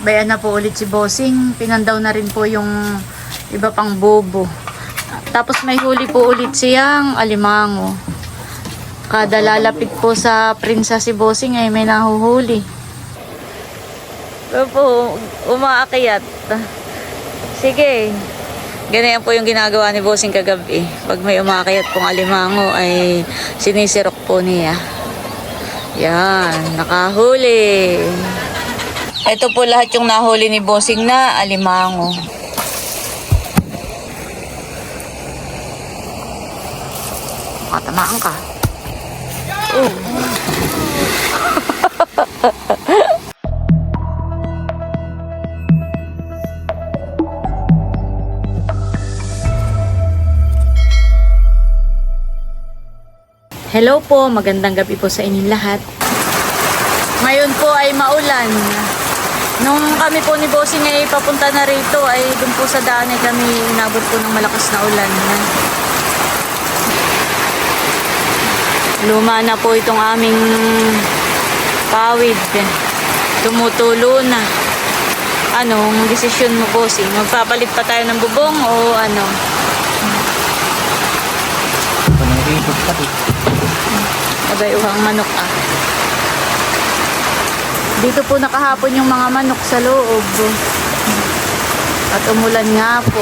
Bayan na po ulit si Bossing. Pinandaw na rin po yung iba pang bobo. Tapos may huli po ulit siyang alimango. Kada lalapit po sa prinsa si Bossing ay may nahuhuli. Ito po, umaakyat. Sige. Ganyan po yung ginagawa ni Bossing kagabi. Pag may umaakyat pong alimango ay sinisirok po niya. Yan, nakahuli. Ito po lahat yung nahuli ni Bossing na alimango. Matamaan ka. Hello po, magandang gabi po sa inyong lahat. Ngayon po ay maulan. Nung kami po ni Bossing ay papunta na rito ay dun po sa daan ay kami inabot po ng malakas na ulan. Luma na po itong aming pawid. Tumutulo na. Anong desisyon mo, Bossing? Magpapalit pa tayo ng bubong o ano? Panangipot pati. Abay, uhang manok ah. Dito po nakahapon yung mga manok sa loob. At umulan nga po.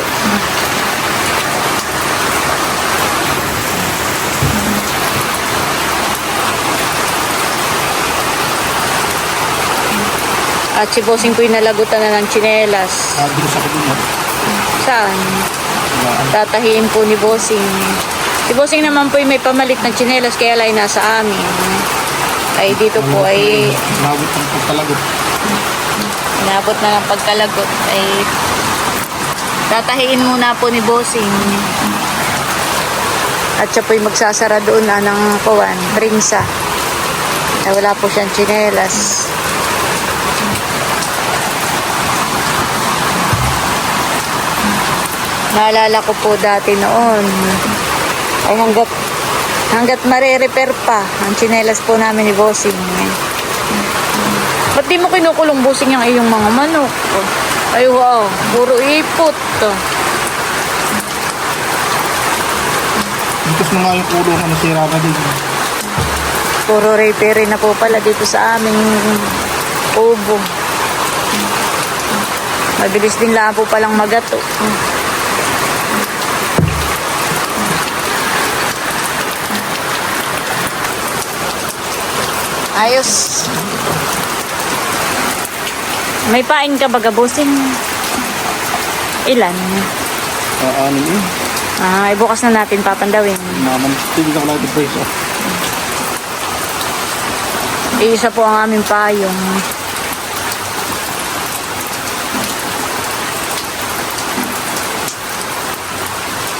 At si Bossing po nalagutan na ng tsinelas. Dito sa kubo. Saan? Tatahiin po ni Bossing. Si Bossing naman po may pamalit ng tsinelas kaya lang nasa amin. Ay dito po ay Inabot ng pagkalagot. inabot na ng pagkalagot. Ay tatahiin muna po ni Bossing. At siya po'y magsasara doon na ng kuwan, prinsa. Ay wala po siyang tsinelas. Naalala ko po dati noon. Ay hanggat mare-repair pa ang tsinelas po namin ni Bossing. Ba't di mo kinukulong, Bossing, yung iyong mga manok? Ay wow, puro ipot. Itos na nga yung ulo na nasira na din. Puro repair na po pala dito sa aming kubo. Mabilis din lang po palang magato. Ayos. May pain ka baga, Bossing? Ilan? Anim yun. Ay bukas na natin papandawin. Naman, tigil ako lang ito preso. Isa po ang aming payong.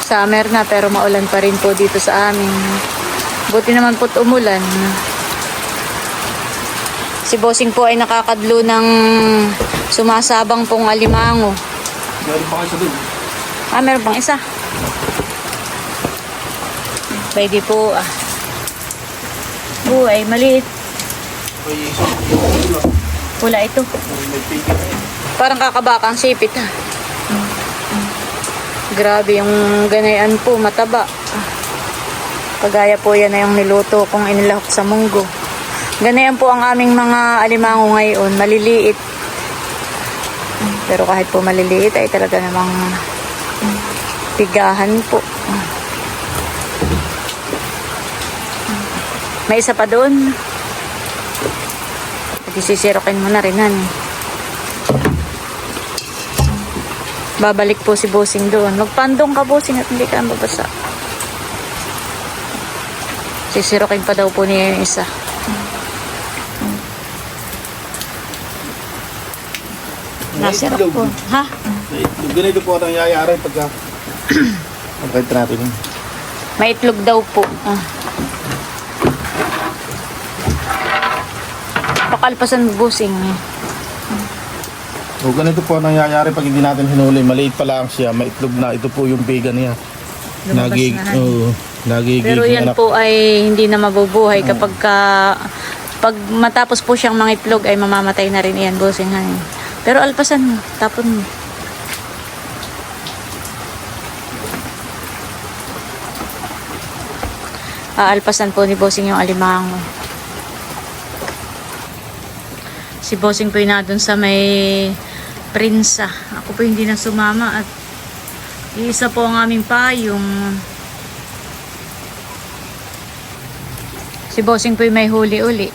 Summer na pero maulan pa rin po dito sa amin. Buti naman po't umulan. Si Bossing po ay nakakadlo ng sumasabang pong alimango. Meron pa kayo sa doon. Meron pang isa. Pwede po ah. Ay maliit. Ay, isa. Pula ito. May pigil. Parang kakabakang sipit ha. Grabe yung ganayan po, mataba. Kagaya po yan na yung niluto kong inilahok sa munggo. Ganayan po ang aming mga alimango ngayon, maliliit. Pero kahit po maliliit ay talaga namang tigahan po. May isa pa doon. At isisirokin mo na rin han. Babalik po si Bossing doon. Magpandong ka, Bossing, at hindi ka mabasa. Sisirokin pa daw po niya yung isa. Nasirok po. Ha? Ganito po ang nangyayari pagka pagka natin. May itlog daw po. Pakalpasan mo, Bossing. So, ganito po ang nangyayari pag hindi natin hinuli. Maliit pa lang siya, may itlog na. Ito po yung biga niya. Nagiging Pero yan anak. po ay hindi na mabubuhay kapag pag matapos po siyang mga itlog ay mamamatay na rin yan, Bossing. Pero alpasan mo, tapon mo. Aalpasan po ni Bossing yung alimango. Si Bossing po na dun sa may prinsa. Ako po hindi na sumama at isa po ang aming payong. Si Bossing po may huli-uli.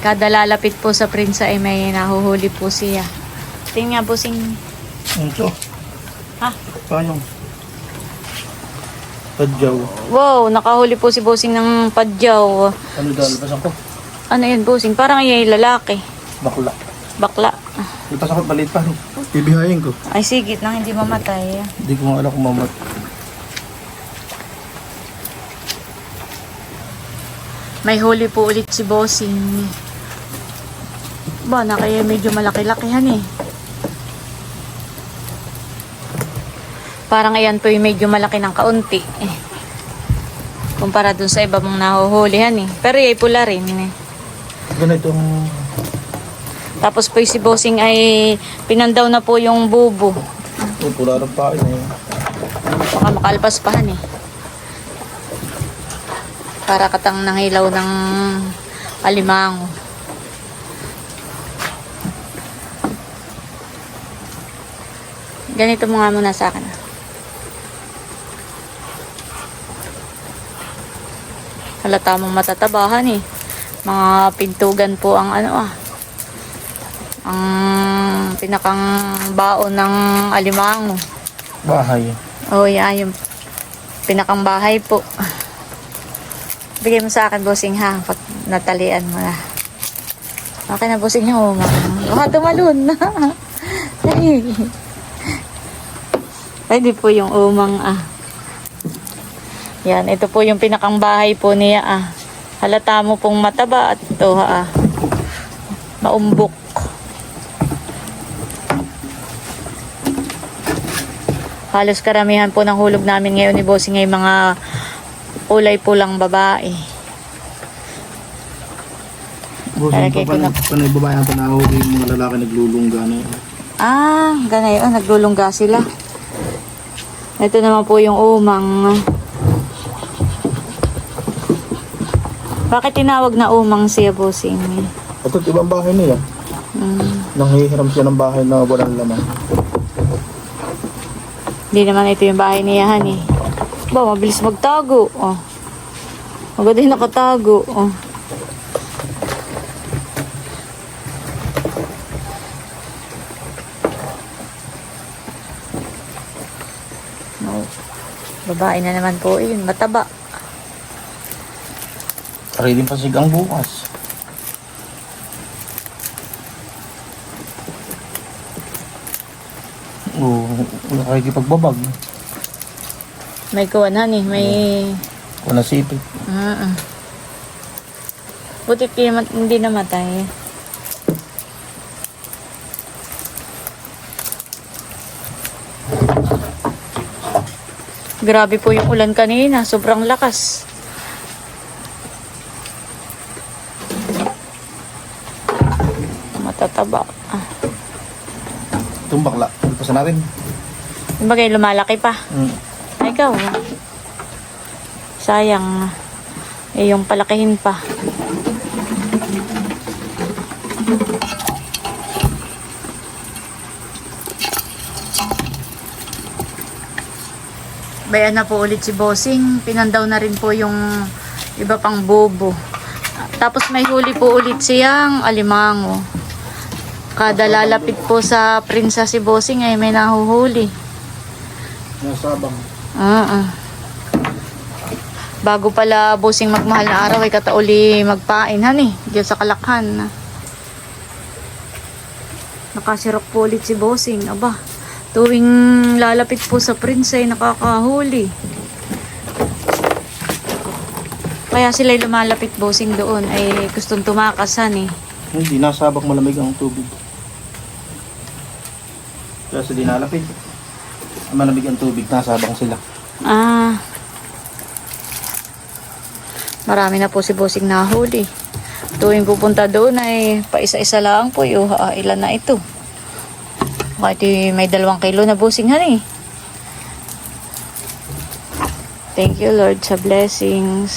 Kada lalapit po sa prinsa ay may nahuhuli po siya. Tingnan nga Bossing. Ito. Ha? Payong. Padyaw. Wow, nakahuli po si Bossing ng padyaw. Ano daw? Lapasan ko. Ano yun Bossing? Parang yung lalaki. Bakla. Bakla. Lapasan ko, maliit pa. Bibihayin ko. Ay sigit nang hindi mamatay. Hindi ko nga alam kung mamat. May huli po ulit si Bossing. Ba, na kaya medyo malaki-lakihan eh. Parang ayan po yung medyo malaki ng kaunti eh. Kumpara dun sa iba mong nahuhulihan eh. Pero yung pula rin eh. Ganitong... Tapos po yung si Bossing ay pinandaw na po yung bubo. Pula rin pa eh. Baka makalpas pahan eh. Para katang nangilaw ng alimango. Ganito mo nga muna sa akin. Halata mong matatabahan eh. Mga pintugan po ang ano ang pinakang baon ng alimango. Bahay. Oh, yeah, yung pinakang bahay po. Bigay mo sa akin, Bossing, ha? Pag natalian mo na. Okay na, Bossing, yung umang. Baka tumalun na. Pwede po yung umang, Yan, ito po yung pinakang bahay po niya, Halata mo pong mataba at ito, maumbok. Halos karamihan po ng hulog namin ngayon ni Bossing ay mga kulay pulang babae. Bossing, Lalagay ko na. panay babae ang panahuli yung mga lalaki naglulungga na yun. Ganay, naglulungga sila. Ito naman po yung umang. Bakit tinawag na umang siya, Bossing? Ito't ibang bahay niya. Nanghihiram siya ng bahay na walang laman. Hindi naman ito yung bahay niya, eh. Ba, mabilis magtago, Maganda yung nakatago, No. Babae na naman po yun, mataba. Ready pa sigang bukas. Nakikipagbabag. May kuwanan eh, may... Wala sipit. Butit hindi namatay. Grabe po yung ulan kanina, sobrang lakas. Matataba. Itong bakla. Ilpasan natin. Bagay lumalaki pa. Ay, ikaw. Sayang. Yung palakihin pa. Bayan na po ulit si Bossing. Pinandaw na rin po yung iba pang bobo. Tapos may huli po ulit siyang alimango. Kada lalapit po sa prinsa si Bossing ay may nahuhuli. Nasabang. Bago pala Bossing magmahal na araw ay katauli magpain eh. Diyan sa Kalakhan. Nakasirok po ulit si Bossing. Aba, tuwing lalapit po sa prinsa ay nakakahuli. Kaya sila'y lumalapit Bossing doon ay gustong tumakasan eh. Hindi, nasabak malamig ang tubig. Kaya sa dinalapit. Malamig ang tubig, nasabang sila. Marami na po si Bossing nahuli. Tuwing pupunta doon ay paisa-isa lang po yung ilan na ito. Kahit may 2 kilo na busing eh. Thank you Lord sa blessings.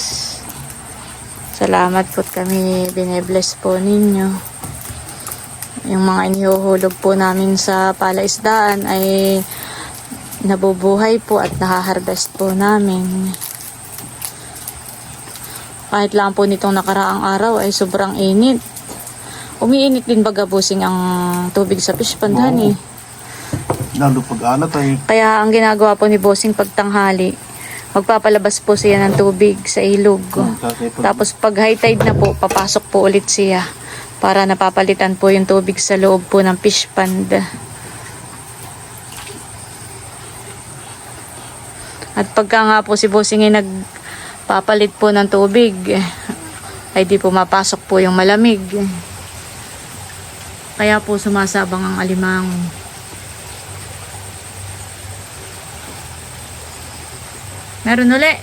Salamat po kami binebless po ninyo. Yung mga inihuhulog po namin sa palaisdaan ay nabubuhay po at nahaharvest po namin. Kahit lang po nitong nakaraang araw ay sobrang init. Umiinit din baga busing ang tubig sa fish pond eh. Lalo pag-anat ay Kaya ang ginagawa po ni Bossing pagtanghali, magpapalabas po siya ng tubig sa ilog. Tapos pag high tide na po, papasok po ulit siya para napapalitan po yung tubig sa loob po ng fish pond. At pagka nga po si Bossing ay nagpapalit po ng tubig, ay di po mapasok po yung malamig. Kaya po sumasabang ang alimango. Meron uli.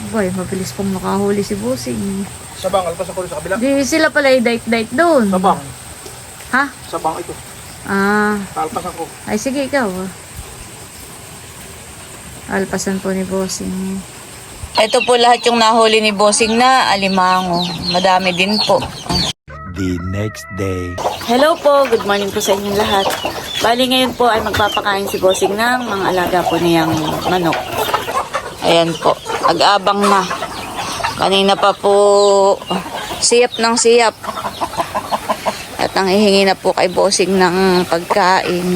Boy, mabilis pong makahuli si Bossing. sabang, alpas ako sa kabila. Di sila pala i-date doon. Sabang, Ha? sabang ito. Ah. Alpas ako. Ay, sige ikaw. Alpasan po ni Bossing. Ito po lahat yung nahuli ni Bossing na alimango. Madami din po. The next day. Hello po, good morning po sa inyong lahat. Bali ngayon po ay magpapakain si Bossing ng mga alaga po niyang manok. Ayan po, ag-abang na. Kanina pa po siyap ng siyap. At nanghihingi na po kay Bossing ng pagkain.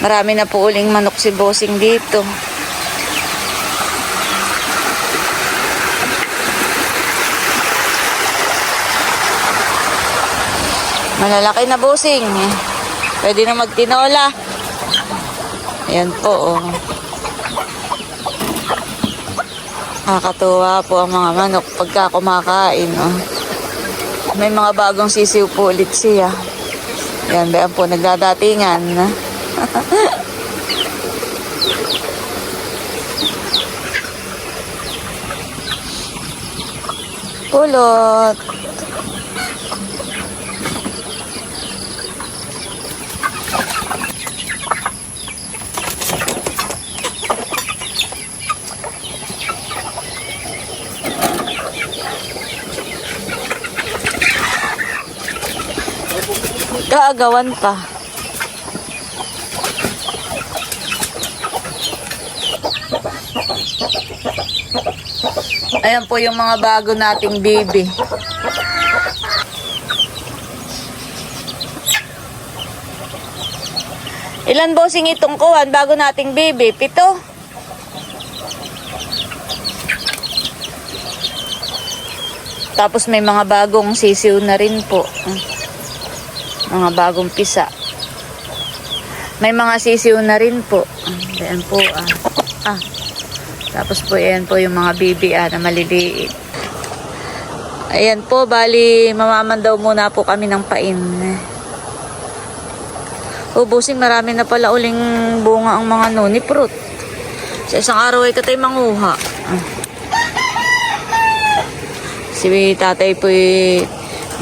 Marami na po uling manok si Bossing dito. Malalaki na Bossing. Pwede na magtinola. Ayan po, oh. Nakakatuwa po ang mga manok pagka kumakain, oh. May mga bagong sisiw po ulit siya. Ayan, bayan po, nagdadatingan. Pulot. Kaagawan pa. Ayan po yung mga bago nating bibi. Ilan Bossing itong kuwan bago nating bibi? 7? Tapos may mga bagong sisiw na rin po. Mga bagong pisa. May mga sisiw na rin po. Ayan po. Tapos po ayan po yung mga bibi na maliliit. Ayan po, bali mamamandaw muna po kami ng pain. Bossing, marami na pala uling bunga ang mga noni fruit. Sa isang araw ay katay manguha. Si tatay po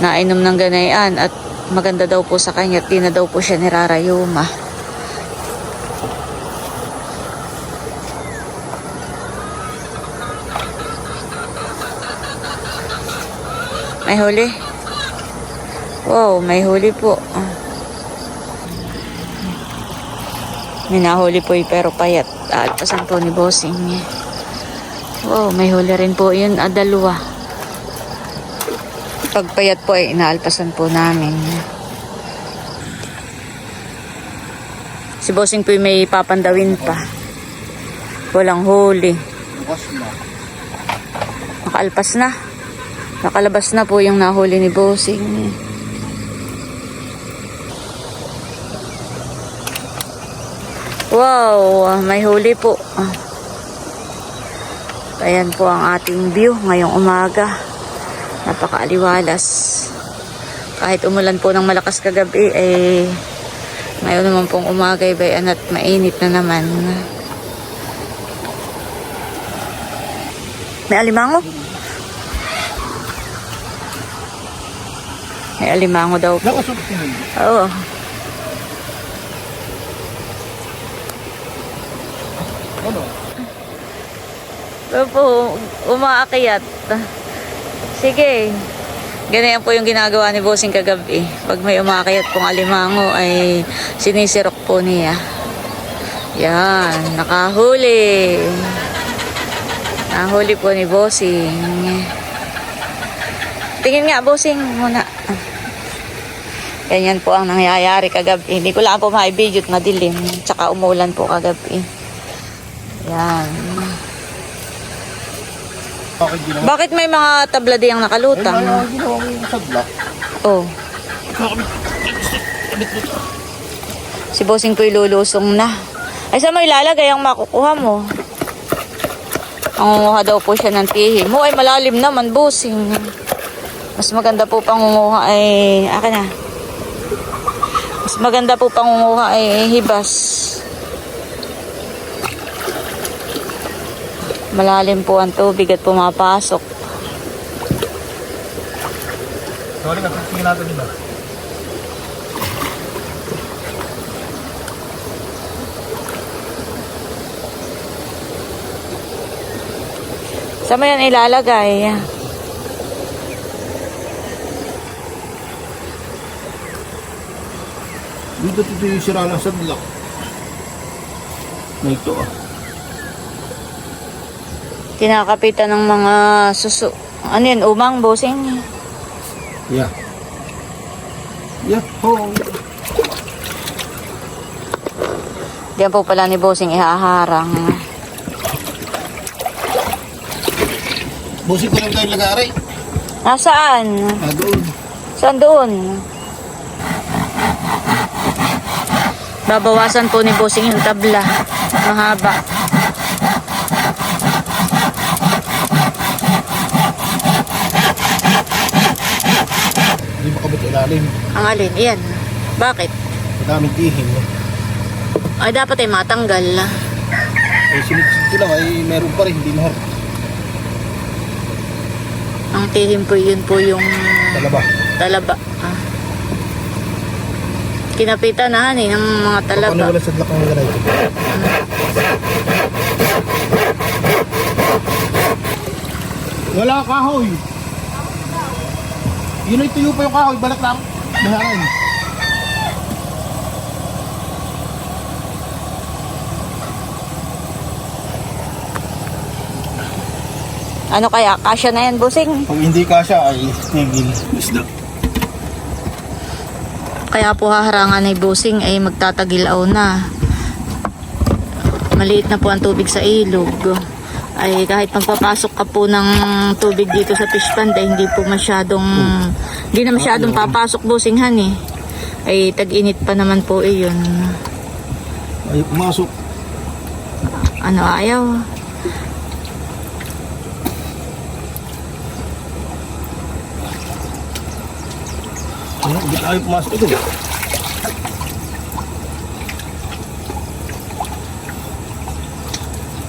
nainom ng ganayan at maganda daw po sa kanya at di na daw po siya nirarayuma. May huli. Wow, may huli po. May nahuli po pero payat. Alpasan po ni Bossing. Wow, may huli rin po yun. 2. Pagpayat po ay inaalpasan po namin. Si Bossing po may papandawin pa. Walang huli. Nakaalpas na. Nakalabas na po yung nahuli ni Bossing. Wow, may huli po. Ayan po ang ating view ngayong umaga. Napakaaliwalas. Kahit umulan po ng malakas kagabi, ngayon naman pong umaga bayan at mainit na naman. May alimango? May alimango daw po. Nakasuot yun. Oo. Ano? Pero po, umaakyat. Sige. Ganyan po yung ginagawa ni Bossing kagabi. Pag may umaakyat pong alimango ay sinisirok po niya. Yan, nakahuli. Nahuli po ni Bossing. Tingin nga, Bossing, muna. Ganyan po ang nangyayari kagabi. Hindi ko lang po ma-video at madilim. Tsaka umulan po kagabi. Yan. Bakit ginawa? Bakit may mga tabla diyang Ay, nakalutang? may ginawa ko yung sadla. Oh. Si Bossing po'y lulusong na. Ay, saan mo ilalagay ang makukuha mo? Mangunguha daw po siya ng tihi. Mo ay malalim naman, Bossing. Mas maganda po pangunguha ay... Akin na. Mas maganda po pangunguha ay hibas. Malalim po ang tubig at pumapasok. Sorry, tingin natin iba. Saan mo yan ilalagay? Dito yung sira ng sadla. Na ito ah. Kinakapitan ng mga suso. Ano yan? Umang, Bossing? Yeah. Yeah. Oh. Diyan po pala ni Bossing ihaharang. Busi ko lang tayo lagari. Nasaan? Ah, doon. Saan doon? Babawasan po ni Bossing yung tabla. Mahaba. Hindi makabot ilalim. Ang alin? Iyan. Bakit? Madaming tihin. Ay, dapat ay matanggal. Ay, sinigsid ko lang. Ay, meron pa rin. Hindi mahal. Ang tihim po yun po yung Talaba. talaba. Ah. Kinapitan na ng mga Ano talaba. wala sadla kang lagay? Wala kahoy. Yun ay tuyo pa yung kahoy. Balak lang. Baharan. Ano kaya? Kasya na yan, Bossing? Pag hindi kasya ay tigil. Isda. Kaya po haharangan ni Bossing ay magtatagilaw na. Maliit na po ang tubig sa ilog. Ay kahit magpapasok ka po ng tubig dito sa fish pond ay hindi po masyadong hindi na masyadong papasok, Bossing, han. Ay tag-init pa naman po yun. Ay, pumasok. Ano, ayaw? Ano, hindi tayo pumasok ito.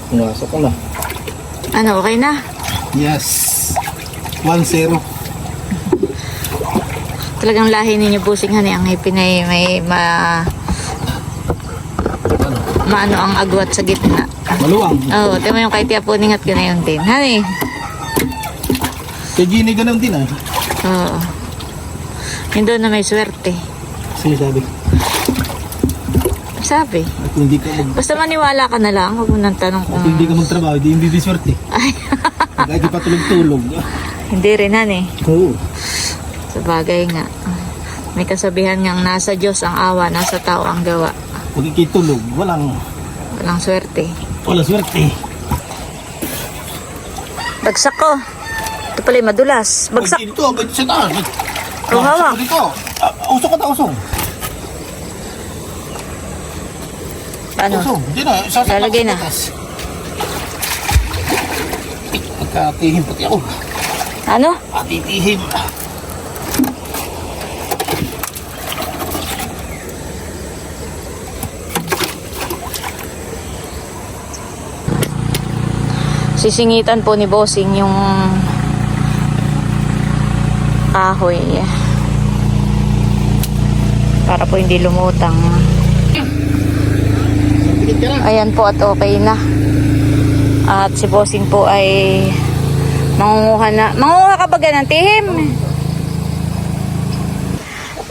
Pumasok ko na. Ano, okay na? Yes. 1-0. Talagang lahi ninyo, Bossing, han. Ang ngipin ay may Ano? maano ang agwat sa gitna. Maluwang. Oo, tingnan mo yung kay Tia Puning at ganayon din. Han. Kay Gini ganun din ah. Oo. Hindi na may swerte. Sino sabi? Sabi. At hindi ka Basta maniwala ka na lang. Huwag mo nang tanong kung... hindi ka magtrabaho, hindi diswerte. Ay, Kahit di patulog-tulog. hindi rin, han. Oo. Sa bagay nga. May kasabihan ngang nasa Diyos ang awa, nasa tao ang gawa. Pag ikitulog, walang Swerte. swerte. Bagsak ko. Ito pala yung madulas. Bagsak. Ay, dito, ba't sa taas? Ang hawak. Dito. Usok ka ta, usok. Ano? Usok. Hindi na. Sasak Lalagay na. Pagkatihim pati ako. Ano? Atitihim. Sisingitan po ni Bossing yung kahoy. Para po hindi lumutang. Dikit ka na. Ayan po at okay na. At si Bossing po ay mangunguha na. Mangunguha ka ba ng tihim?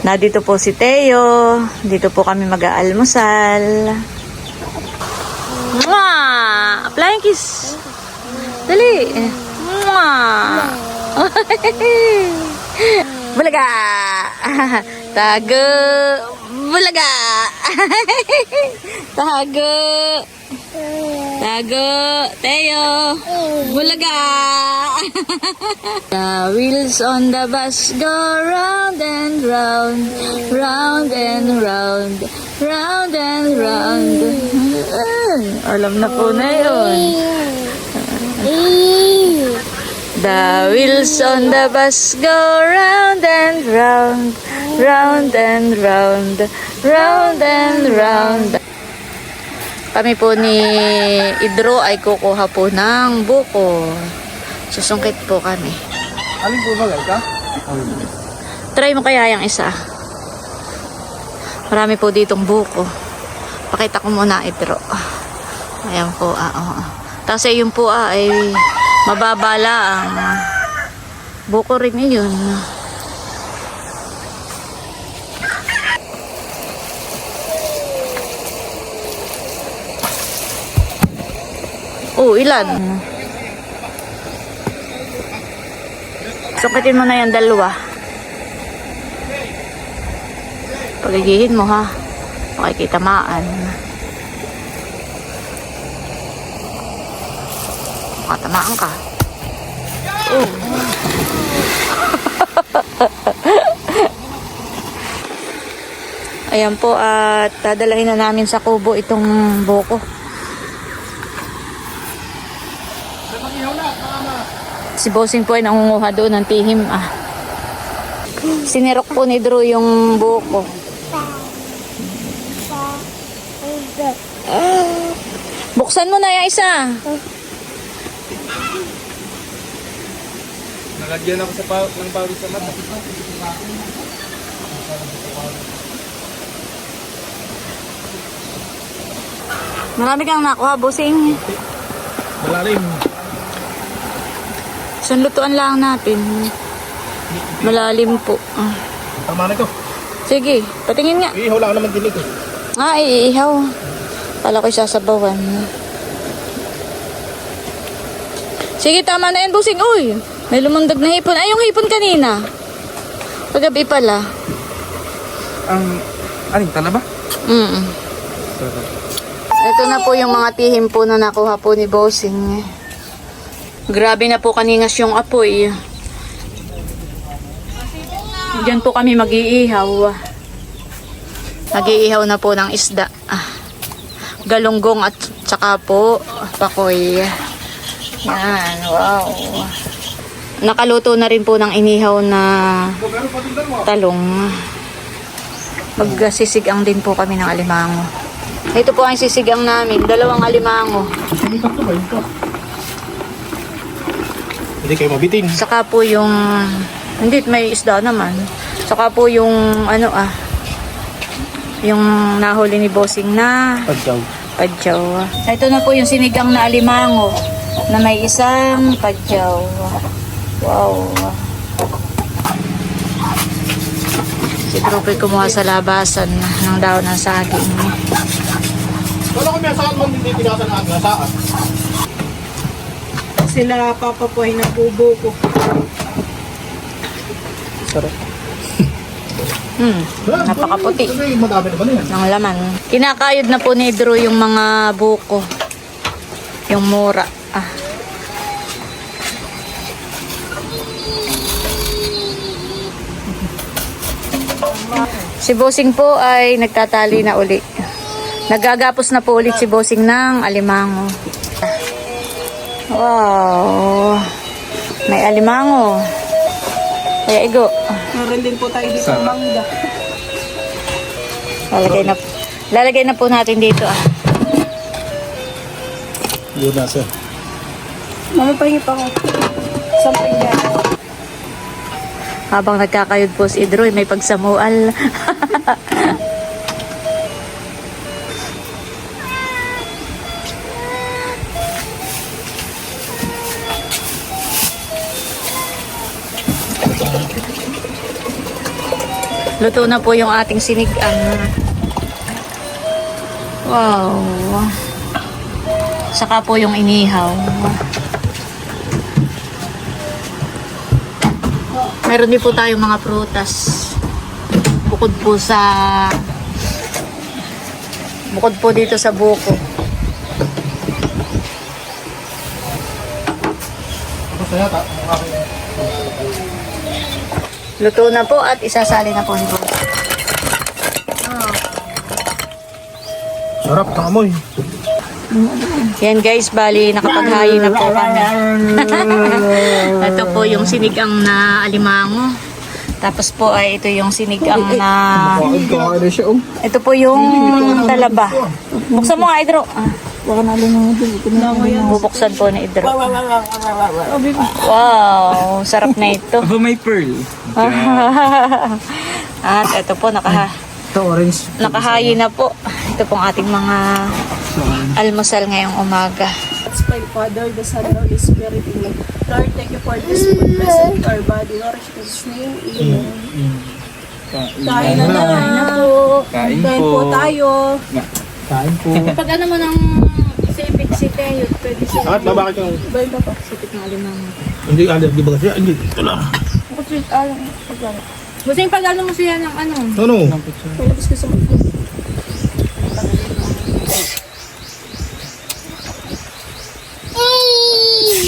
Na dito po si Teo. Dito po kami mag-aalmusal. Mwah! Flying kiss. Dali. Mwah! Bulaga! Tago! Bulaga! Tago! Tago! Teo! Bulaga! The wheels on the bus go round and round, round and round, round and round. Alam na po na yun. The wheels on the bus go round and round, round and round, round and round. Kami po ni Idro ay kukuha po ng buko. Susungkit po kami. Alin po ba ka? Try mo kaya yung isa. Marami po ditong buko. Pakita ko muna, Idro. Ayan po, Tapos yung po ay mababala ang buko rin yun. Oh, ilan? Sukitin mo na yung dalawa. Pagigihin mo ha. Makikitamaan. Makatamaan ka. Oh. Ayan po at dadalahin na namin sa kubo itong buko. Si Bossing po ay nangunguha doon ng tihim. Sinirok po ni Drew yung buko. Buksan mo na yung isa. Nalagyan ako ng pawis sa mata. Marami kang nakuha, Bossing. Malalim. Sanlutuan lang natin. Malalim po. Tama na ito. Sige, patingin nga. Ihaw lang naman din ito. Iihaw. Kala ko sasabawan. Sige, tama na yan, Bossing. Uy, may lumundag na hipon. Ay, yung hipon kanina. Paggabi pala. Aling tala ba? Ito na po yung mga tihim po na nakuha po ni Bossing. Grabe na po kaningas yung apoy. Diyan po kami mag-iihaw. Mag-iihaw na po ng isda. Galunggong at saka po pakoy. Yan, wow. Nakaluto na rin po ng inihaw na talong. Magsisigang din po kami ng alimango. Ito po ang sisigang namin. 2 alimango. Hindi kayo mabitin. Saka po yung... Hindi, may isda naman. Saka po yung yung nahuli ni Bossing na Padyaw. padyaw. Ito na po yung sinigang na alimango na may isang padyaw. Wow. Si Trope kumuha sa labasan ng daon ng saging. Wala ko may saan mo hindi tinasan ang nasaan. Sila papa po ay nagbubuko. Sarap. Napakaputi Madami na ba niyan? ng laman. Kinakayod na po ni Drew yung mga buko. Yung mura. Si Bossing po ay nagtatali na uli. Nagagapos na po ulit si Bossing ng alimango. Wow. May alimango. Kaya igo. Meron din po tayo dito mangga. Lalagay na po natin dito. Yun na sir. Mama, pahingi pa ako. Something yan. Habang nagkakayod po si Idro, may pagsamual. Luto na po yung ating sinigang. Wow. Saka po yung inihaw. Meron din po tayong mga prutas. Bukod po dito sa buko. Luto na po at isasali na po ni Boss. Sarap, tangamoy. Yan guys, bali nakapaghayi na po kami. Ito po yung sinigang na alimango. Tapos po ay ito yung sinigang na... Ito po yung talaba. Buksan mo nga, Idro. Bubuksan po ni Idro. Wow, sarap na ito. Oh, may pearl. At ito po, nakahayi na po. Ito pong ating mga almusal ngayong umaga. Let's pray, Father, the Son, and Holy Spirit. Amen. Lord, thank you for this food. Bless it to our body. Nourish in His name. Amen. Kain na po. Kain Kain po. po tayo. Kain po. Pag ano mo ng sipit si Teo, pwede siya. At bakit yung... Iba pa. Sipit ng alimango. Hindi, di ba kasi? Hindi, ito lang. Gusto yung pag ano mo siya ng ano? Ano? May labas ko sa mga.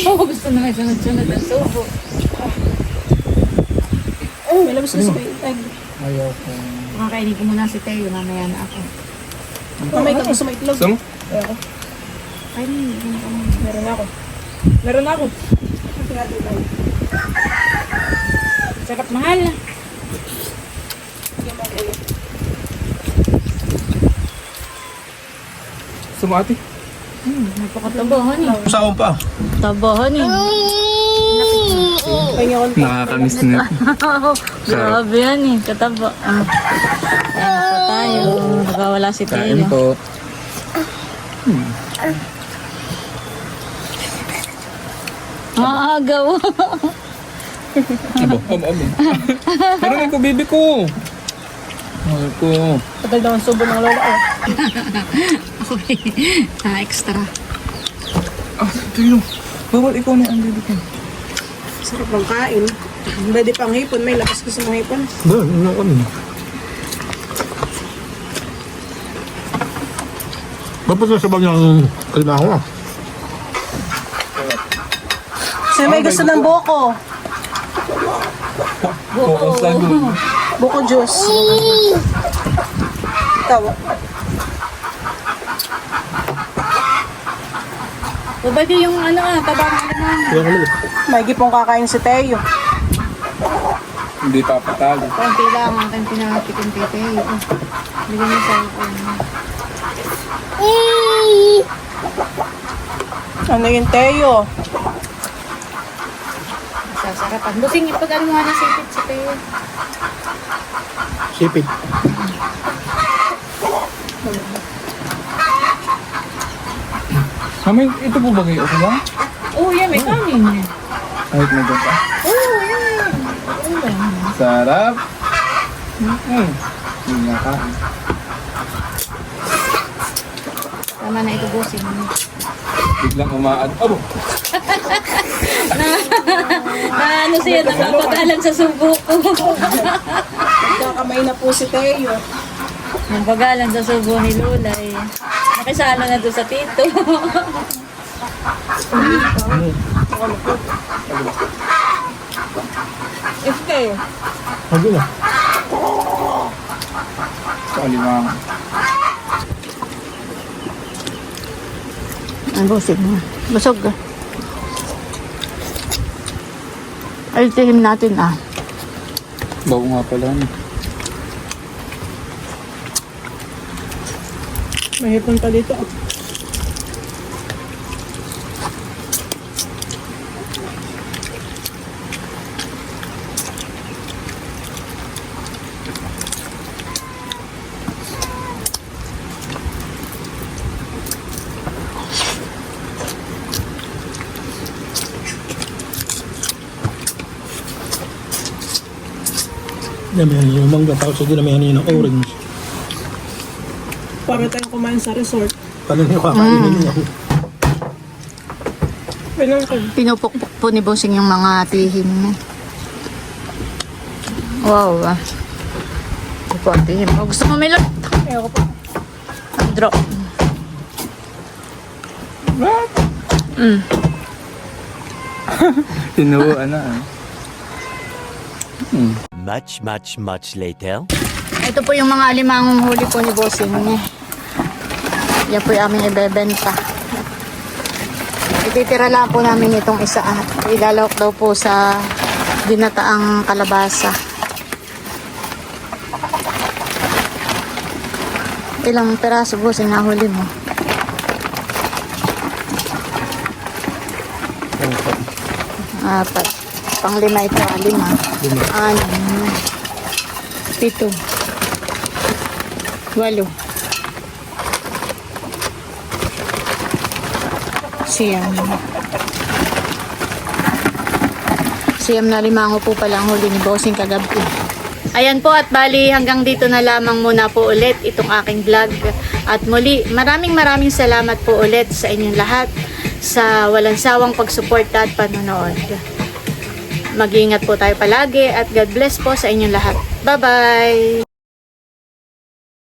Oh, gusto na may sunod-sunod ang subo. May labas ko sa mga egg. Makakainin ko muna si Teo, mamaya na ako. Mamay ka gusto may itlog. Gusto mo? Meron ako. Meron ako. Sarap mahal. Gusto mo ate? Napakatabahan eh. Usawan pa. Tabahan eh. Pahinga ko. Nakakamiss na. Grabe yan eh. Kataba. Ayan po tayo. Nagawala si Kain Teo. po. Maagaw. Abo. Pero may ko, bibi ko. Mahal ko. Tagal naman subo ng lola ko. Extra. Ah, Teo. Bawal ikaw na ang bibi ko. Sarap ng kain. Pwede pang hipon. May labas ko sa mga hipon. Ba, ano ko nun? Ba't sa sabag ng alimango ah? Sino may gusto ng buko? Oo, sago. Buko juice. Tawa. Ba't yung ano tabang alimango? May gipong kakain si Teo. Hindi papatalo. Konti lang ang aking pinakatikin kay Teo. Bigyan niya sa Ano yung Teo? sasarapan. Busing ipag ano nga na sipit si Teo. Sipit. Mami, ito po ba kayo? Okay lang? Oo, yan. May kanin. Kahit na dyan pa. Oo, yan. Sarap. Hindi nga kain. Tama na ito, busing. Biglang umaad. Abo! Ano siya, napapagalan sa subo ko. Nagkakamay na po si Teo. Napagalan sa subo ni Lola eh. Nakisalo na doon sa tito. FK. Sabi na. Sa alimango. Ang busig na. Busog ka. Altihim natin ah. Bago nga pala. May hipon pa dito. Damihan niyo yung mangga, tapos sige damihan niyo ng orange. Para tayong kumain sa resort. Paano niyo kakainin niyo? Kailan ko? Pinupukpuk po ni Bossing yung mga tihim niya. Wow, ah. Ito po ang tihim. Oh, gusto mo milot? Ayoko po. Drop. Tinuruan na. Much, much, much later. Ito po yung mga alimangong huli po ni Bossing. Yan po yung aming ibebenta. Ititira lang po namin itong isa. Ilalawak daw po sa ginataang kalabasa. Ilang peraso Bossing nahuli mo? Apat. Pang-lima ito, 5. 6. 7. 8. Siyam na limango po palang huli ni Bossing kagabi. Ayan po at bali hanggang dito na lamang muna po ulit itong aking vlog. At muli maraming salamat po ulit sa inyong lahat sa walang sawang pagsuporta at panonood. Mag-iingat po tayo palagi at God bless po sa inyong lahat. Bye-bye!